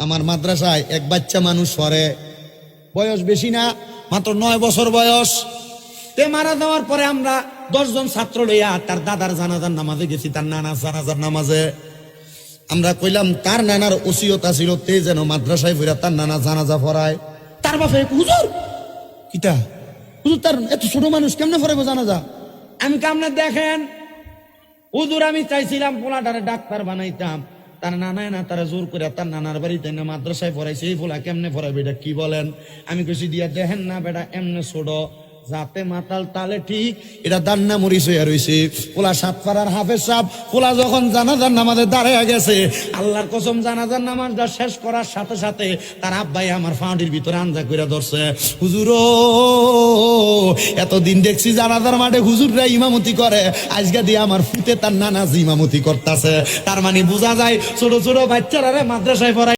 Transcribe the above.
আমার মাদ্রাসায় এক বাচ্চা মানুষ পড়ে, বয়স বেশি না, মাত্র 9 বছর বয়স। তে মারা যাওয়ার পরে আমরা 10 জন ছাত্র লইয়া তার দাদার জানাজার নামাজে গেছি, তার নানার জানাজার নামাজে। আমরা কইলাম তার নানার ওসিয়ত ছিল তে যেন মাদ্রাসায় ফিরা তার নানা জানাজা পড়ায়। তার বাপে হুজুর কিতা, হুজুর তার এত ছোট মানুষ কেমনে পড়াবো জানাজা? আমি কামনে দেখেন হুজুর, আমি চাইছিলাম পোলাটারে ডাক্তার বানাইতাম, তার নানায় না তারা জোর করে তার নানার বাড়িতে না মাদ্রাসায় পড়াইছে। এই পোলা কেমনে পড়াবে এটা কি বলেন? আমি কইছি দিয়া দেখেন না বেটা এমনে ছোট, যাতে মাতাল তালে ঠিক, এটা দান্না মরিচ হইয়া রইছে। পোলা 7 পাড়ার হাফেজ সাহেব, পোলা যখন জানাজার নামাজে দাঁড়াইয়া গেছে, আল্লাহর কসম জানাজার নামাজটা শেষ করার সাথে সাথে তার আব্বাই আমার ফাঁটির ভিতরে আঞ্জা করে ধরছে। হুজুর এতদিন দেখছি জানাজার মাঠে হুজুররা ইমামতি করে, আজকে দিয়ে আমার ফুতে তার নানা ইমামতি করতেছে। তার মানে বোঝা যায় ছোট ছোট বাচ্চারা মাদ্রাসায় পড়ায়।